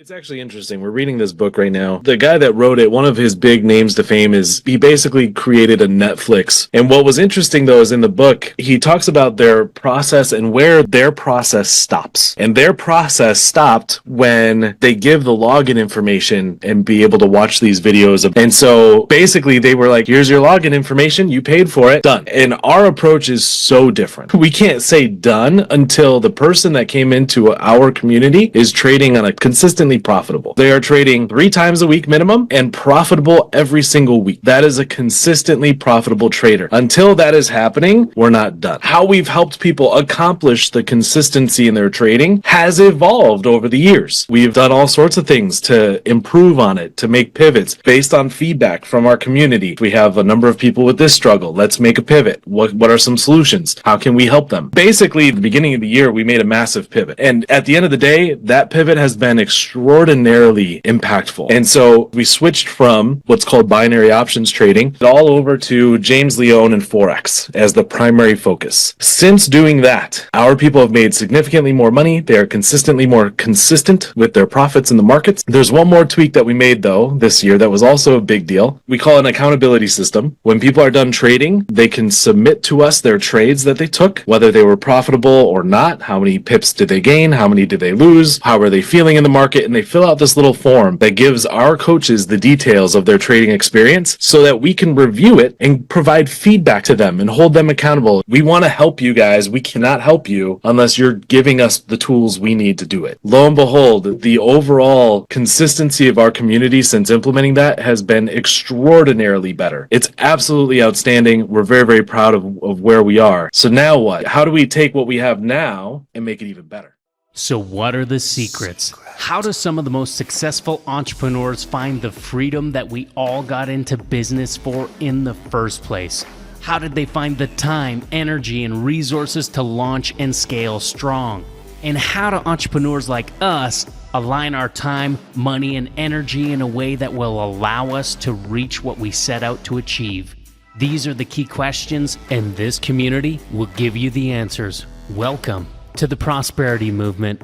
It's actually interesting. We're reading this book right now. The guy that wrote it, one of his big names to fame is he basically created a Netflix. And what was interesting though is in the book, he talks about their process and where their process stops. And their process stopped when they give the login information and be able to watch these videos. And so basically they were like, here's your login information. You paid for it. Done. And our approach is so different. We can't say done until the person that came into our community is trading on a consistently profitable. They are trading 3 times a week minimum and profitable every single week. That is a consistently profitable trader. Until that is happening, we're not done. How we've helped people accomplish the consistency in their trading has evolved over the years. We've done all sorts of things to improve on it, to make pivots based on feedback from our community. We have a number of people with this struggle. Let's make a pivot. What are some solutions? How can we help them? Basically, at the beginning of the year, we made a massive pivot. And at the end of the day, that pivot has been extraordinarily impactful. And so we switched from what's called binary options trading all over to James Leone and Forex as the primary focus. Since doing that, our people have made significantly more money. They are consistently more consistent with their profits in the markets. There's one more tweak that we made though this year that was also a big deal. We call it an accountability system. When people are done trading, they can submit to us their trades that they took, whether they were profitable or not. How many pips did they gain? How many did they lose? How are they feeling in the market? And they fill out this little form that gives our coaches the details of their trading experience so that we can review it and provide feedback to them and hold them accountable. We want to help you guys. We cannot help you unless you're giving us the tools we need to do it. Lo and behold, the overall consistency of our community since implementing that has been extraordinarily better. It's absolutely outstanding. We're very, very proud of where we are. So now what? How do we take what we have now and make it even better? So what are the secrets? How do some of the most successful entrepreneurs find the freedom that we all got into business for in the first place? How did they find the time, energy, and resources to launch and scale strong? And how do entrepreneurs like us align our time, money, and energy in a way that will allow us to reach what we set out to achieve? These are the key questions, and this community will give you the answers. Welcome to the Prosperity Movement.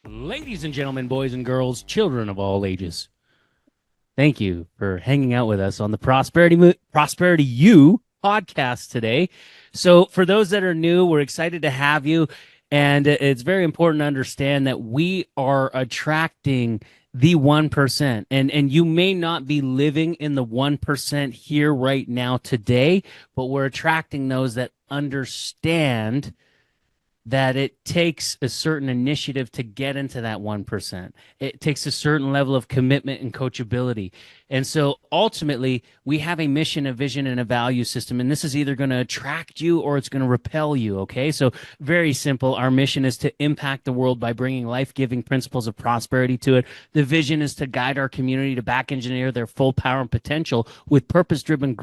Ladies and gentlemen, boys and girls, children of all ages, thank you for hanging out with us on the Prosperity U podcast today. So for those that are new, we're excited to have you. And it's very important to understand that we are attracting the 1%. And you may not be living in the 1% here right now today, but we're attracting those that understand that it takes a certain initiative to get into that 1%. It takes a certain level of commitment and coachability. And so ultimately, we have a mission, a vision, and a value system. And this is either going to attract you or it's going to repel you, okay? So very simple. Our mission is to impact the world by bringing life-giving principles of prosperity to it. The vision is to guide our community to back engineer their full power and potential with purpose-driven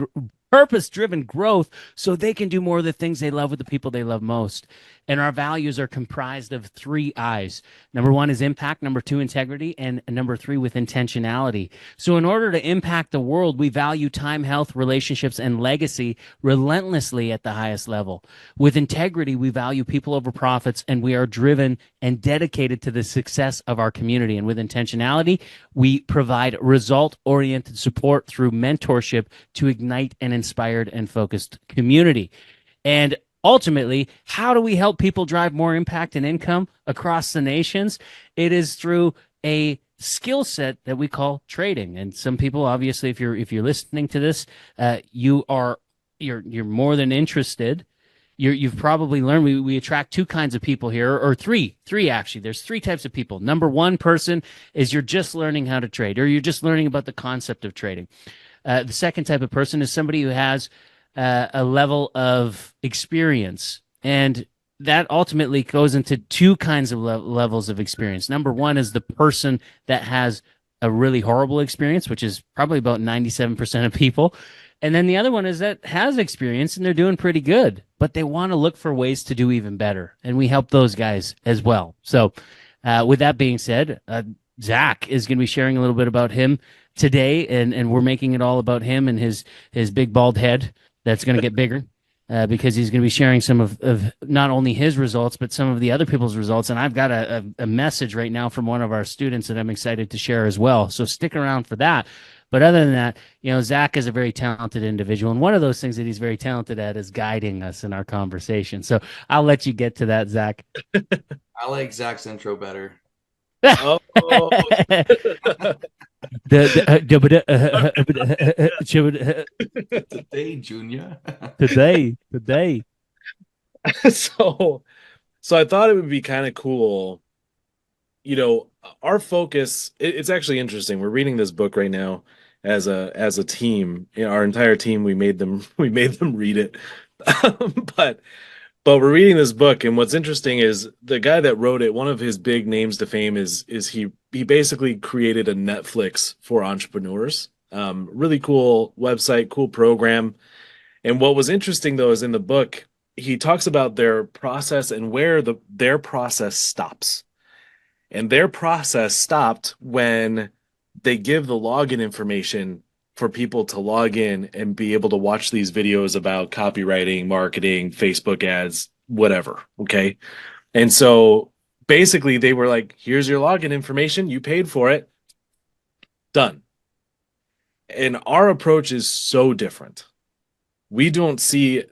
growth so they can do more of the things they love with the people they love most. And our values are comprised of 3 I's. Number 1 is impact, number 2, integrity, and number 3 with intentionality. So in order to impact the world, we value time, health, relationships, and legacy relentlessly at the highest level. With integrity, we value people over profits, and we are driven and dedicated to the success of our community. And with intentionality, we provide result-oriented support through mentorship to ignite an inspired and focused community. And ultimately, how do we help people drive more impact and income across the nations? It is through a skill set that we call trading. And some people, obviously, if you're listening to this, you're more than interested. You've probably learned we attract 2 kinds of people here, or three actually. There's 3 types of people. Number 1 person is you're just learning how to trade, or you're just learning about the concept of trading. The second type of person is somebody who has a level of experience, and that ultimately goes into 2 kinds of levels of experience. Number 1 is the person that has a really horrible experience, which is probably about 97% of people. And then the other one is that has experience and they're doing pretty good, but they want to look for ways to do even better. And we help those guys as well. So with that being said, Zach is going to be sharing a little bit about him today, and we're making it all about him and his big bald head that's going to get bigger. because he's going to be sharing some of not only his results, but some of the other people's results. And I've got a message right now from one of our students that I'm excited to share as well. So stick around for that. But other than that, Zach is a very talented individual. And one of those things that he's very talented at is guiding us in our conversation. So I'll let you get to that, Zach. I like Zach's intro better. Oh, Today, Junior. today. so I thought it would be kind of cool. Our focus. It's actually interesting. We're reading this book right now as a team. Our entire team. We made them read it, but we're reading this book, and what's interesting is the guy that wrote it. One of his big names to fame is he basically created a Netflix for entrepreneurs. Really cool website, cool program. And what was interesting though is in the book he talks about their process and where their process stops. And their process stopped when they give the login information for people to log in and be able to watch these videos about copywriting, marketing, Facebook ads, whatever. Okay. And so basically they were like, here's your login information. You paid for it. Done. And our approach is so different. We don't see,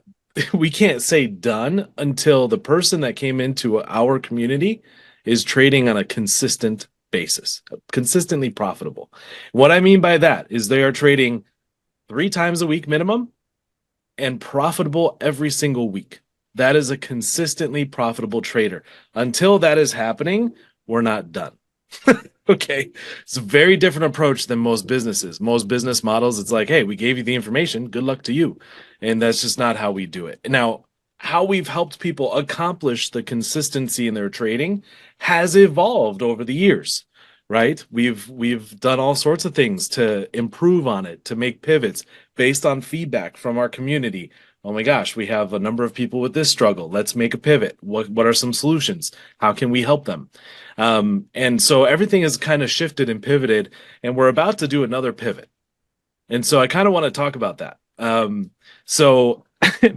we can't say done until the person that came into our community is trading on a consistent basis, consistently profitable. What I mean by that is they are trading 3 times a week minimum and profitable every single week. That is a consistently profitable trader. Until that is happening, we're not done. Okay. It's a very different approach than most businesses. Most business models, it's like, hey, we gave you the information. Good luck to you. And that's just not how we do it. Now, how we've helped people accomplish the consistency in their trading has evolved over the years, right? We've done all sorts of things to improve on it, to make pivots based on feedback from our community. Oh my gosh, we have a number of people with this struggle. Let's make a pivot. What are some solutions? How can we help them? And so everything has kind of shifted and pivoted, and we're about to do another pivot. And so I kind of want to talk about that. So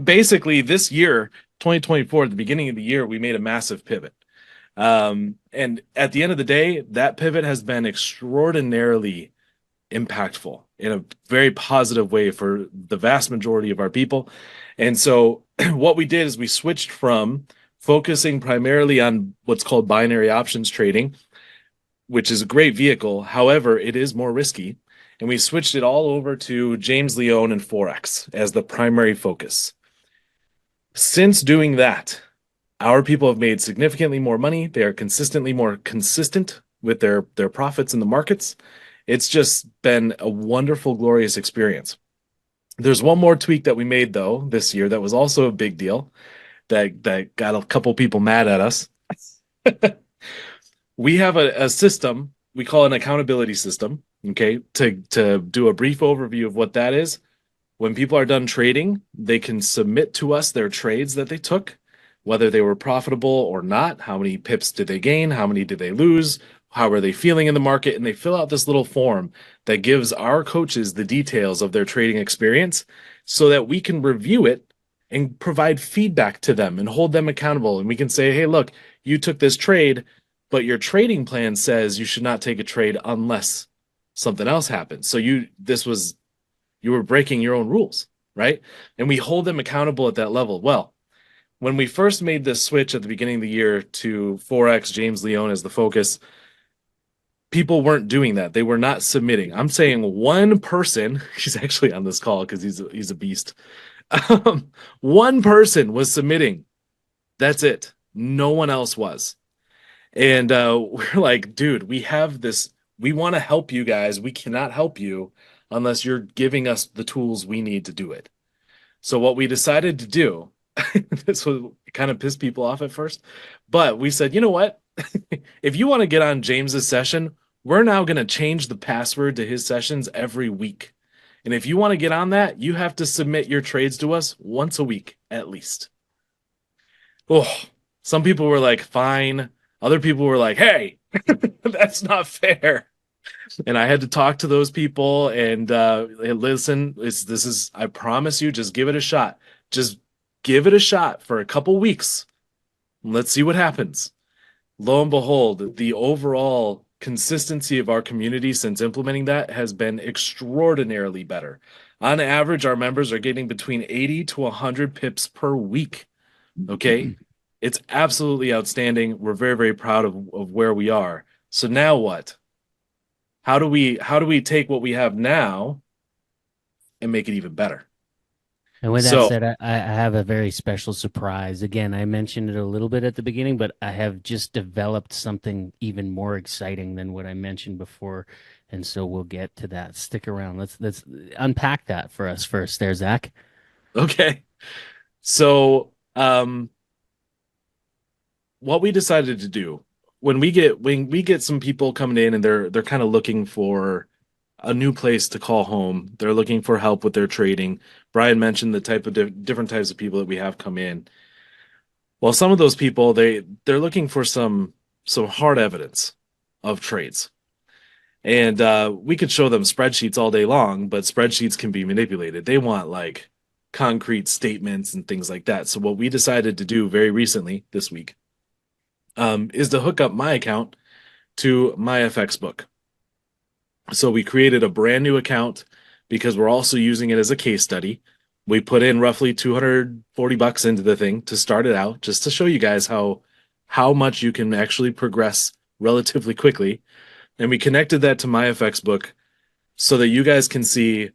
basically this year, 2024, at the beginning of the year, we made a massive pivot. And at the end of the day, that pivot has been extraordinarily impactful in a very positive way for the vast majority of our people. And so what we did is we switched from focusing primarily on what's called binary options trading, which is a great vehicle. However, it is more risky. And we switched it all over to James Leone and Forex as the primary focus. Since doing that, our people have made significantly more money. They are consistently more consistent with their profits in the markets. It's just been a wonderful, glorious experience. There's one more tweak that we made, though, this year that was also a big deal that got a couple people mad at us. We have a system we call an accountability system, okay? To do a brief overview of what that is, when people are done trading, they can submit to us their trades that they took, whether they were profitable or not, how many pips did they gain, how many did they lose, how are they feeling in the market, and they fill out this little form that gives our coaches the details of their trading experience so that we can review it and provide feedback to them and hold them accountable. And we can say, hey, look, you took this trade, but your trading plan says you should not take a trade unless something else happens. So you were breaking your own rules, right? And we hold them accountable at that level. Well, when we first made this switch at the beginning of the year to Forex, James Leone as the focus, people weren't doing that. They were not submitting. I'm saying one person, he's actually on this call because he's a beast. One person was submitting. That's it. No one else was. And we're like, dude, we have this. We want to help you guys. We cannot help you unless you're giving us the tools we need to do it. So what we decided to do, this was kind of pissed people off at first, but we said, you know what? If you want to get on James's session, we're now going to change the password to his sessions every week. And if you want to get on that, you have to submit your trades to us once a week at least. Oh, some people were like, fine. Other people were like, hey, that's not fair. And I had to talk to those people and listen, this is, I promise you, just give it a shot. Just Give it a shot for a couple weeks. Let's see what happens. Lo and behold, the overall consistency of our community since implementing that has been extraordinarily better. On average, our members are getting between 80 to 100 pips per week. Okay. It's absolutely outstanding. We're very, very proud of where we are. So now what? How do we take what we have now and make it even better? And with that So, said, I have a very special surprise. Again, I mentioned it a little bit at the beginning, but I have just developed something even more exciting than what I mentioned before. And so we'll get to that. Stick around. Let's unpack that for us first there, Zach. okay. So, what we decided to do when we get some people coming in and they're kind of looking for a new place to call home. They're looking for help with their trading. Brian mentioned the type of different types of people that we have come in. Well, some of those people they're looking for some hard evidence of trades. And we could show them spreadsheets all day long, but spreadsheets can be manipulated. They want like concrete statements and things like that. So what we decided to do very recently this week is to hook up my account to my FX book. So we created a brand new account because we're also using it as a case study. We put in roughly $240 into the thing to start it out, just to show you guys how much you can actually progress relatively quickly. And we connected that to my FX book so that you guys can see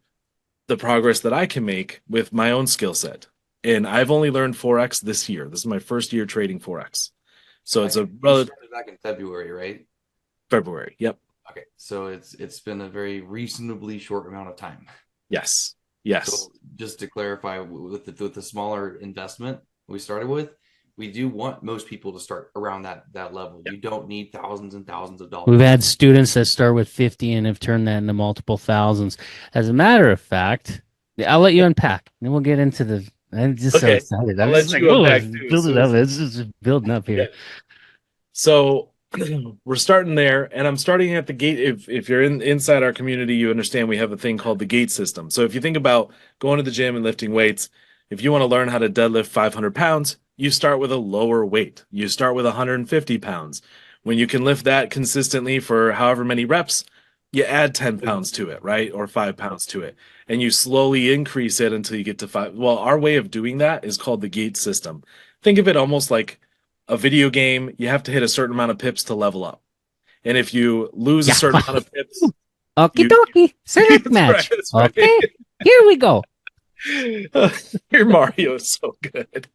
the progress that I can make with my own skill set. And I've only learned Forex this year. This is my first year trading Forex. So it's a You relative started back in February, right? February. Yep. Okay, so it's been a very reasonably short amount of time. Yes. Yes. So just to clarify, with the smaller investment we started with, we do want most people to start around that level. Yep. You don't need thousands and thousands of dollars. We've had students that start with 50 and have turned that into multiple thousands. As a matter of fact, I'll let you unpack, and then we'll get into the. I'm just so Okay. excited. I'll I'm let just like, you oh, unpack it's too. building So up. It's just building up here. Yeah. So we're starting there, and I'm starting at the gate. If you're inside our community, you understand we have a thing called the gate system. So if you think about going to the gym and lifting weights, if you want to learn how to deadlift 500 pounds, you start with a lower weight. You start with 150 pounds. When you can lift that consistently for however many reps, you add 10 pounds to it, right? Or 5 pounds to it. And you slowly increase it until you get to five. Well, our way of doing that is called the gate system. Think of it almost like a video game. You have to hit a certain amount of pips to level up. And if you lose a Yeah. certain amount of pips, Okie you dokie. Select That's match. right, that's right. Okay. Here we go. Your Mario is so good.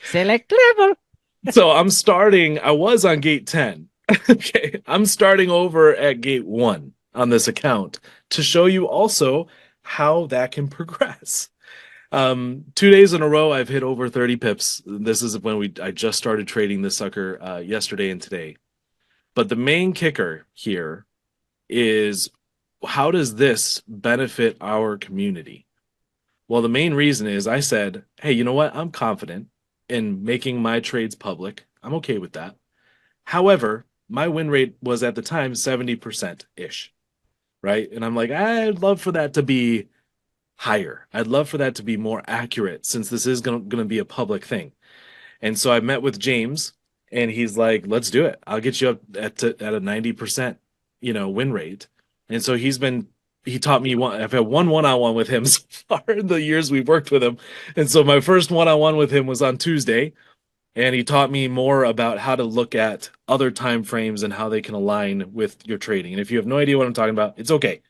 Select level. So I was on gate 10. Okay. I'm starting over at gate 1 on this account to show you also how that can progress. 2 days in a row, I've hit over 30 pips. This is when I just started trading this sucker yesterday and today. But the main kicker here is, how does this benefit our community? Well, the main reason is I said, hey, you know what? I'm confident in making my trades public. I'm okay with that. However, my win rate was at the time 70% ish, right? And I'm like, I'd love for that to be higher. I'd love for that to be more accurate since this is going to be a public thing. And so I met with James and he's like, let's do it. I'll get you up at a 90%, win rate. And so he taught me I've had one-on-one with him so far in the years we've worked with him. And so my first one-on-one with him was on Tuesday. And he taught me more about how to look at other time frames and how they can align with your trading. And if you have no idea what I'm talking about, it's okay.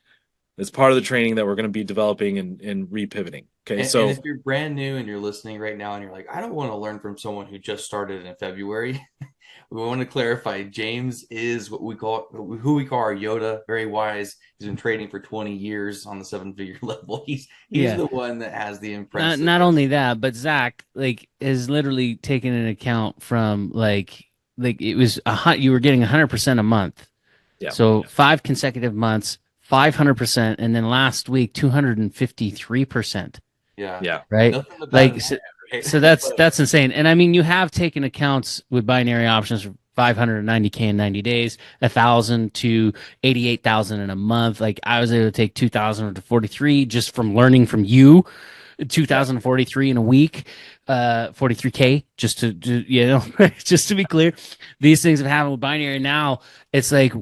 It's part of the training that we're going to be developing and repivoting. Okay, And if you're brand new and you're listening right now and you're like, I don't want to learn from someone who just started in February, we want to clarify. James is who we call our Yoda, very wise. He's been trading for 20 years on the 7-figure level. He's the one that has the impressive. Not only that, but Zach is literally taken an account from like it was you were getting 100% a month. Yeah. So 5 consecutive months, 500%, and then last week 253%. Yeah. Right. So that's insane. And I mean, you have taken accounts with binary options from 590K in 90 days, 1,000 to 88,000 in a month. Like I was able to take 2,000 to 43 just from learning from you. 2043 in a week, 43K, just to just to be clear. These things have happened with binary. Now it's like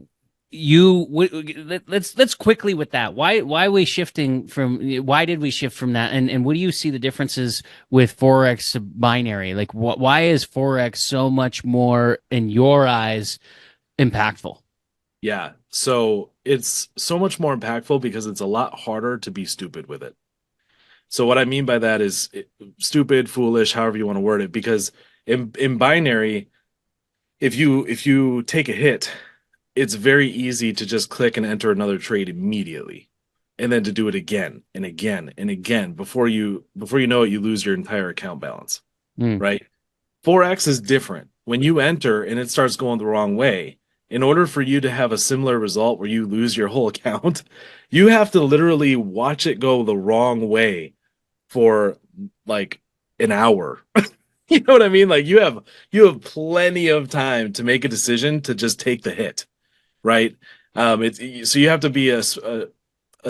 let's quickly with that. Why are we shifting from why did we shift from that? And what do you see the differences with Forex to binary? Like why is Forex so much more in your eyes impactful? Yeah. So it's so much more impactful because it's a lot harder to be stupid with it. So what I mean by that is stupid, foolish, however you want to word it, because in binary, if you take a hit, it's very easy to just click and enter another trade immediately, and then to do it again and again and again before you know it, you lose your entire account balance, Mm. right? Forex is different. When you enter and it starts going the wrong way, in order for you to have a similar result where you lose your whole account, you have to literally watch it go the wrong way for like an hour. You know what I mean? Like you have plenty of time to make a decision to just take the hit, right? It's so you have to be a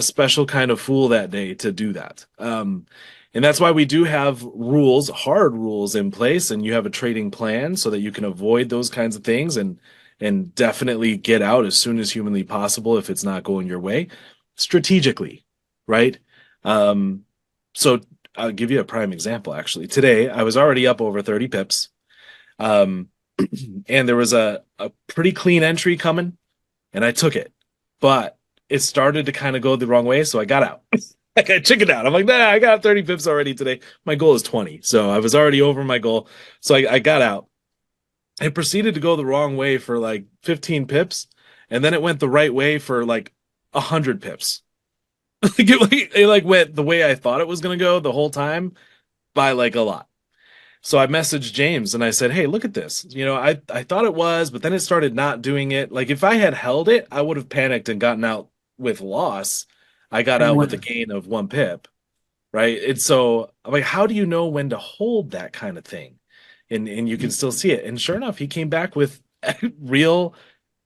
special kind of fool that day to do that. And that's why we do have rules, hard rules in place, and you have a trading plan so that you can avoid those kinds of things and definitely get out as soon as humanly possible if it's not going your way, strategically, right? Um, so I'll give you a prime example. Actually, today I was already up over 30 pips, um, and there was a pretty clean entry coming, and I took it, but it started to kind of go the wrong way, so I got out. Like I chickened out. I'm like, nah, I got 30 pips already today. My goal is 20. So I was already over my goal. So I got out. It proceeded to go the wrong way for like 15 pips. And then it went the right way for like 100 pips. It went the way I thought it was going to go the whole time by like a lot. So I messaged James and I said, hey, look at this. I thought it was, but then it started not doing it. Like if I had held it, I would have panicked and gotten out with loss. I got And out what with a gain of 1 pip, right? And so I'm like, how do you know when to hold that kind of thing? And you can still see it. And sure enough, he came back with real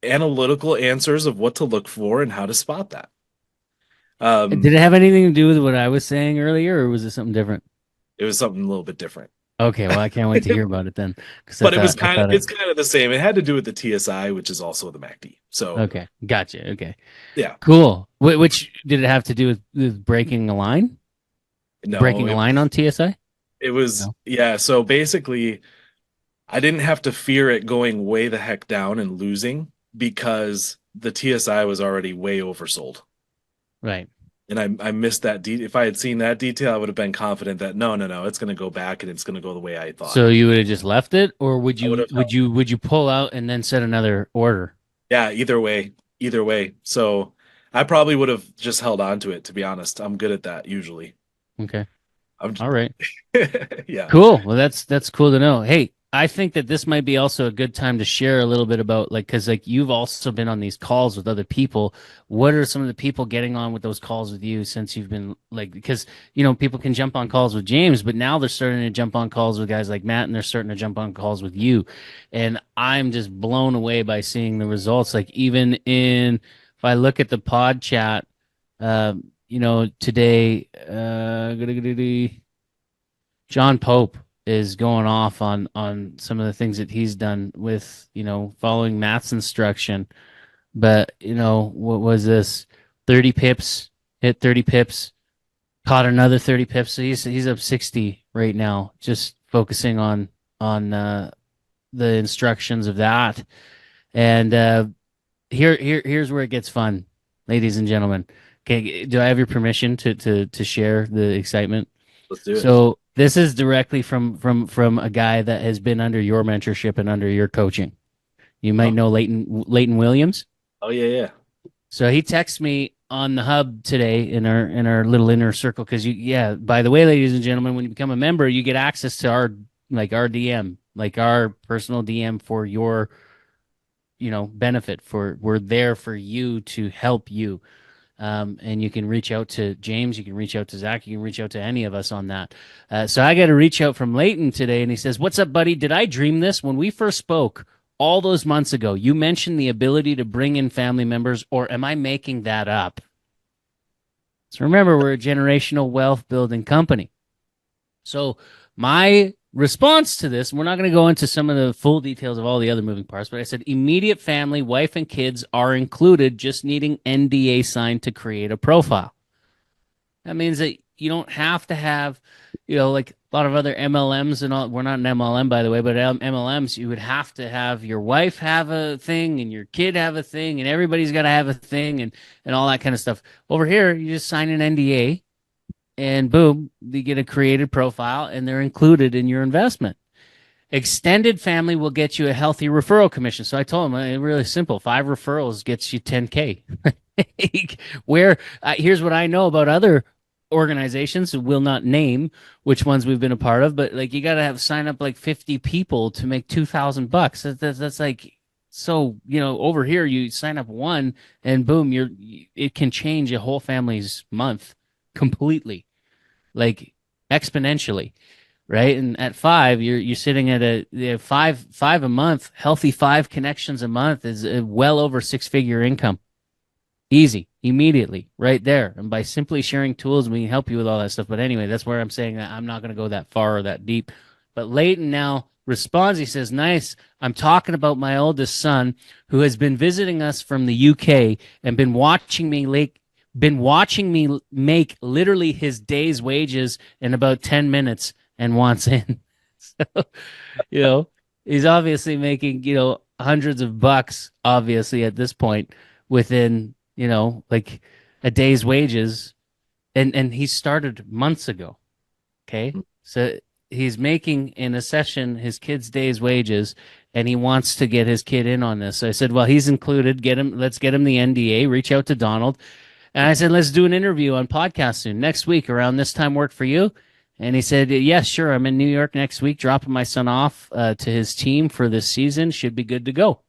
analytical answers of what to look for and how to spot that. did it have anything to do with what I was saying earlier, or was it something different? It was something a little bit different. Okay, well, I can't wait to hear about it then, because But it was I kind of thought it. it's kind of the same. It had to do with the TSI, which is also the MACD. So Okay, gotcha. Okay, yeah, cool. Which did it have to do with breaking a line? no, Breaking a line on TSI? it was No. yeah. So basically, I didn't have to fear it going way the heck down and losing because the TSI was already way oversold. Right. And I missed that. If I had seen that detail, I would have been confident that no, it's going to go back and it's going to go the way I thought. So you would have just left it, or I would have held. would you pull out and then set another order? Yeah, either way. So I probably would have just held on to it. To be honest, I'm good at that usually. Okay. I'm All right. yeah. Cool. Well, that's cool to know. Hey, I think that this might be also a good time to share a little bit about because you've also been on these calls with other people. What are some of the people getting on with those calls with you since you've been because people can jump on calls with James, but now they're starting to jump on calls with guys like Matt, and they're starting to jump on calls with you, and I'm just blown away by seeing the results. Like even if I look at the pod chat, today, John Pope is going off on some of the things that he's done with following Matt's instruction. But what was this? 30 pips, hit 30 pips, caught another 30 pips. So he's up 60 right now, just focusing on the instructions of that. And here's where it gets fun, ladies and gentlemen. Okay, do I have your permission to share the excitement? Let's do it. So this is directly from a guy that has been under your mentorship and under your coaching. You might know Leighton Williams. Oh yeah. So he texts me on the hub today in our little inner circle because by the way, ladies and gentlemen, when you become a member, you get access to our DM, like our personal DM for your benefit. We're there for you to help you. And you can reach out to James, you can reach out to Zach, you can reach out to any of us on that. So I got to reach out from Leighton today, and he says, "What's up, buddy? Did I dream this? When we first spoke all those months ago, you mentioned the ability to bring in family members, or am I making that up?" So remember, we're a generational wealth building company. So my response to this, we're not going to go into some of the full details of all the other moving parts, but I said immediate family, wife and kids are included, just needing NDA signed to create a profile. That means that you don't have to have, like a lot of other MLMs and all. We're not an MLM, by the way, but MLMs, you would have to have your wife have a thing and your kid have a thing and everybody's got to have a thing and all that kind of stuff. Over here, you just sign an NDA and boom, you get a created profile and they're included in your investment. Extended family will get you a healthy referral commission. So I told him, really simple, 5 referrals gets you 10K. Where here's what I know about other organizations, will not name which ones we've been a part of, but like you got to have sign up like 50 people to make $2,000. That's like, so over here you sign up one and boom, it can change a whole family's month completely, like exponentially, right? And at 5, you're sitting at five a month. Healthy 5 connections a month is well over 6-figure income. Easy, immediately, right there. And by simply sharing tools, we can help you with all that stuff. But anyway, that's where I'm saying that I'm not going to go that far or that deep. But Leighton now responds. He says, nice. I'm talking about my oldest son who has been visiting us from the UK and been watching me make literally his day's wages in about 10 minutes and wants in. So, he's obviously making, hundreds of bucks, obviously, at this point within like a day's wages, and he started months ago. Okay, so he's making in a session his kid's day's wages, and he wants to get his kid in on this. So I said, well, he's included. Let's get him the NDA. Reach out to Donald, and I said, let's do an interview on podcast soon next week around this time. Work for you? And he said, yes, sure. I'm in New York next week, dropping my son off to his team for this season. Should be good to go.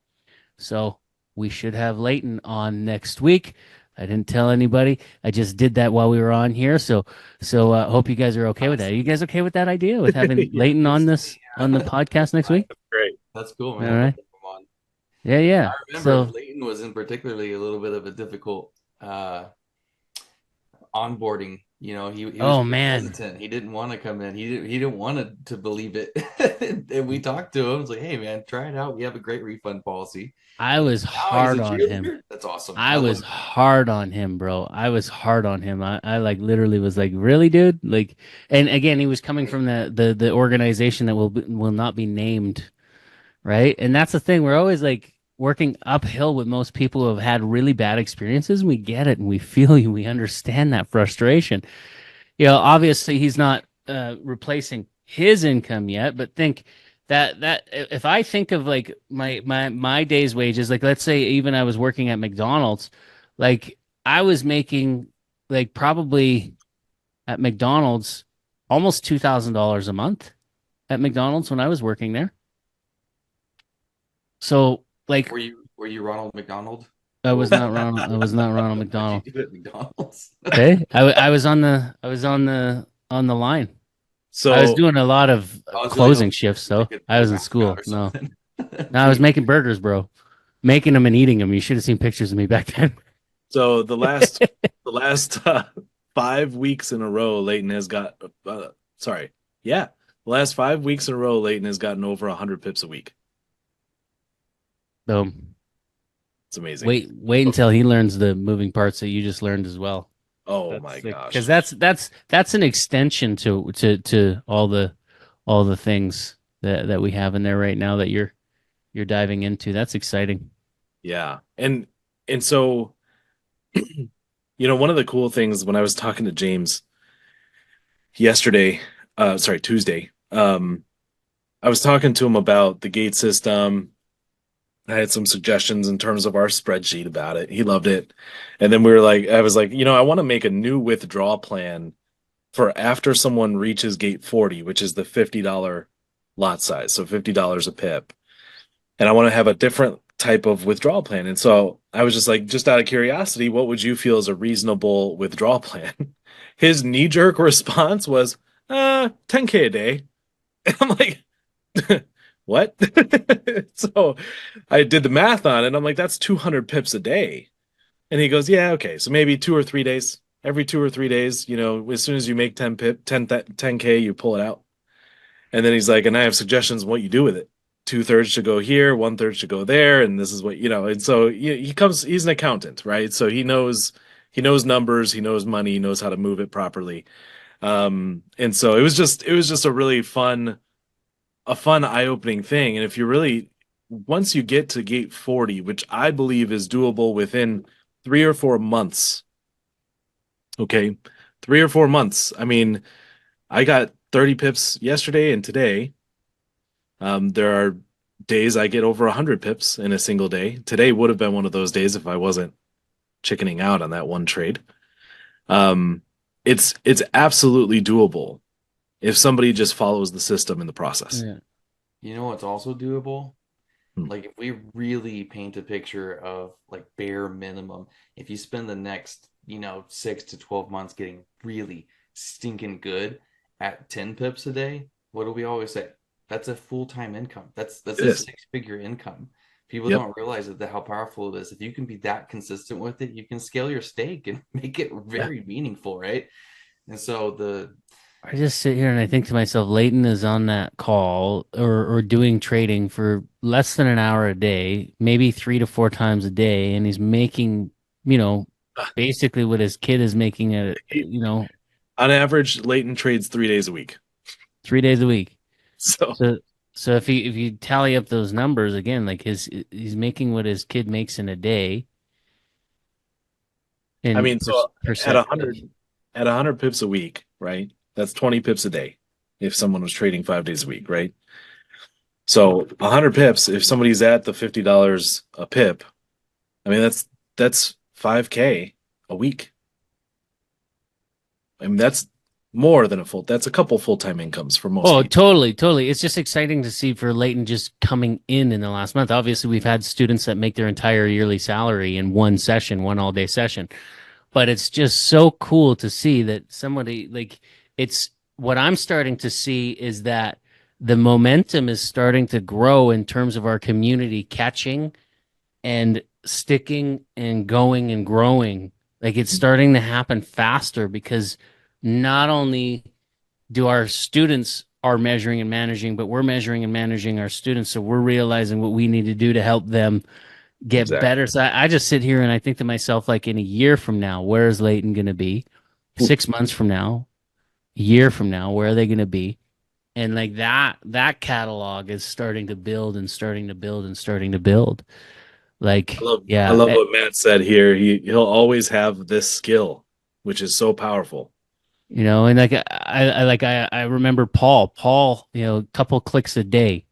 So we should have Leighton on next week. I didn't tell anybody. I just did that while we were on here. So hope you guys are okay with that. Are you guys okay with that idea with having Leighton on the podcast next week? Great. That's cool, man. All right. Come on. Yeah. I remember Leighton was in particularly a little bit of a difficult onboarding. He was hesitant. He didn't want to come in. He didn't want to believe it. And we talked to him. I was like, hey man, try it out. We have a great refund policy. I was hard on him. That's awesome. I was hard on him, bro. I was hard on him. I like literally was like, really, dude? Like, and again, he was coming from the organization that will not be named, right? And that's the thing. We're always like working uphill with most people who have had really bad experiences. We get it and we feel you. We understand that frustration. Obviously he's not replacing his income yet, but think that if I think of like my day's wages, like let's say even I was working at McDonald's, like I was making like probably at McDonald's almost $2,000 a month at McDonald's when I was working there. So like, were you Ronald McDonald? I was not Ronald. I was not Ronald McDonald. You at McDonald's. Okay, I was on the line. So I was doing a lot of closing shifts, though. I was in school. No, I was making burgers, bro. Making them and eating them. You should have seen pictures of me back then. So the last 5 weeks in a row, Leighton has got. The last 5 weeks in a row, Leighton has gotten over 100 pips a week. Boom. It's amazing. Wait until he learns the moving parts that you just learned as well. Oh my gosh! Because that's an extension to all the things that we have in there right now that you're diving into. That's exciting. Yeah, and so one of the cool things when I was talking to James Tuesday, I was talking to him about the gate system. I had some suggestions in terms of our spreadsheet about it. He loved it. And then I was like, I want to make a new withdrawal plan for after someone reaches gate 40, which is the $50 lot size. So $50 a pip. And I want to have a different type of withdrawal plan. And so I was just like, just out of curiosity, what would you feel is a reasonable withdrawal plan? His knee-jerk response was, 10K a day. And I'm like, what? So I did the math on it. And I'm like, that's 200 pips a day. And he goes, yeah, okay. So maybe 2 or 3 days. every 2 or 3 days, as soon as you make 10K, you pull it out. And then he's like, and I have suggestions on what you do with it. 2/3 should go here, 1/3 should go there, and this is what. And so he's an accountant, right? So he knows numbers, he knows money, he knows how to move it properly. And so it was just a fun eye-opening thing. And if you really, once you get to gate 40, which I believe is doable within 3 or 4 months, okay, 3 or 4 months. I mean, I got 30 pips yesterday and today. There are days I get over 100 pips in a single day. Today would have been one of those days if I wasn't chickening out on that one trade. Um, it's absolutely doable if somebody just follows the system in the process. Yeah. You know what's also doable? Hmm. Like if we really paint a picture of like bare minimum, if you spend the next, 6 to 12 months getting really stinking good at 10 pips a day, what do we always say? That's a full-time income. That's It a is. six-figure income. People Yep. don't realize how powerful it is. If you can be that consistent with it, you can scale your stake and make it Yeah. very meaningful, right? And so I just sit here and I think to myself, Leighton is on that call or doing trading for less than an hour a day, maybe 3 to 4 times a day, and he's making, basically what his kid is making at, He- on average, Leighton trades 3 days a week. 3 days a week. So So so if you tally up those numbers again, like he's making what his kid makes in a day I in mean, so at percent. a hundred at 100 pips a week, right? That's 20 pips a day if someone was trading 5 days a week, right? So 100 pips, if somebody's at the $50 a pip, I mean that's 5K a week. I mean that's a couple full-time incomes for most Oh, people. totally, totally. It's just exciting to see for Leighton just coming in the last month. Obviously, we've had students that make their entire yearly salary in one session, one all day session. But it's just so cool to see that somebody like it's what I'm starting to see is that the momentum is starting to grow in terms of our community catching and sticking and going and growing. Like it's starting to happen faster because not only do our students are measuring and managing, but we're measuring and managing our students. So we're realizing what we need to do to help them get Exactly. better. So I just sit here and I think to myself, like in a year from now, where is Leighton going to be? 6 months from now, a year from now, where are they going to be? And like that catalog is starting to build and starting to build and starting to build. I Like, love I yeah, love what Matt said here. He'll always have this skill, which is so powerful. and like I remember Paul, a couple clicks a day.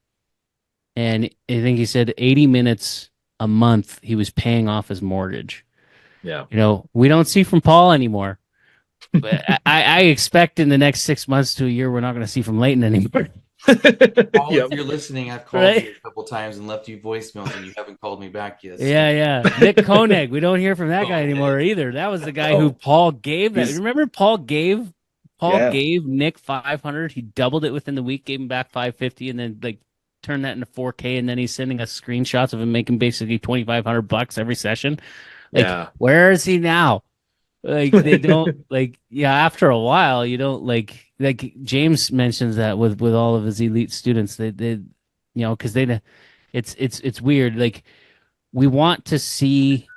And I think he said 80 minutes a month he was paying off his mortgage. Yeah. We don't see from Paul anymore. But I expect in the next 6 months to a year, we're not going to see from Leighton anymore. Paul, Yep. if you're listening, I've called Right? you a couple times and left you voicemails and you haven't called me back yet. So Yeah, yeah. Nick Koenig, we don't hear from that guy okay. anymore either. That was the guy who Oh, Paul gave that. he's Remember Paul yeah. gave Nick 500. He doubled it within the week, gave him back 550, and then like turned that into 4K. And then he's sending us screenshots of him making basically $2,500 every session. Like, Yeah. where is he now? Like they don't like yeah, after a while you don't like James mentions that with all of his elite students they because it's weird. Like we want to see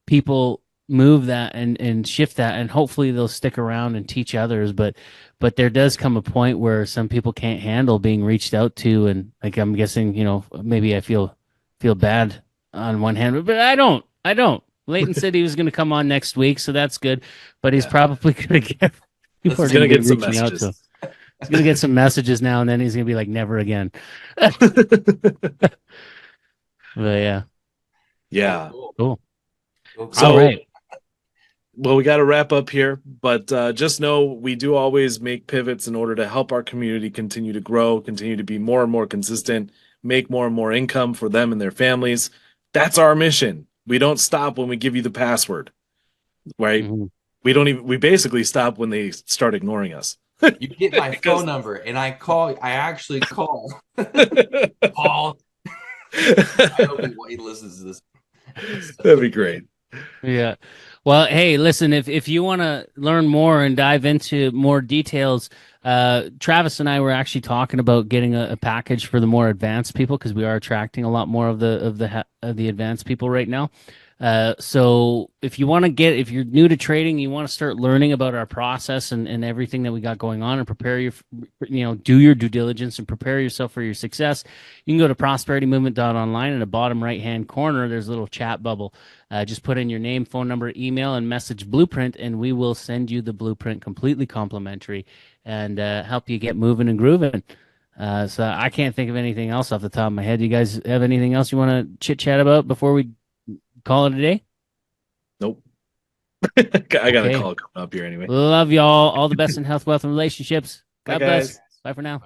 people move that and shift that, and hopefully they'll stick around and teach others, but there does come a point where some people can't handle being reached out to, and like I'm guessing, maybe I feel bad on one hand, but I don't. Leighton said he was going to come on next week, so that's good, but he's Yeah. probably going to get people are He's going to gonna be get some reaching out to him. messages. He's going to get some messages now, and then he's going to be like never again. But yeah, Yeah. Cool. cool. Cool. All So, right. well, we got to wrap up here, but just know we do always make pivots in order to help our community continue to grow, continue to be more and more consistent, make more and more income for them and their families. That's our mission. We don't stop when we give you the password, right? Mhm. We basically stop when they start ignoring us. You get my Because phone number and I actually call Paul. I hope he listens to this. that'd be great. Yeah. Well, hey, listen, if you want to learn more and dive into more details, Travis and I were actually talking about getting a package for the more advanced people because we are attracting a lot more of the advanced people right now. So if you want to if you're new to trading, you want to start learning about our process and everything that we got going on and prepare do your due diligence and prepare yourself for your success. You can go to prosperitymovement.online in the bottom right hand corner. There's a little chat bubble. Just put in your name, phone number, email, and message blueprint, and we will send you the blueprint completely complimentary and help you get moving and grooving. So I can't think of anything else off the top of my head. You guys have anything else you want to chit chat about before we call it a day? Nope. I got a Okay. call coming up here anyway. Love y'all. All the best in health, wealth, and relationships. Bye, God bless. guys. Bye for now.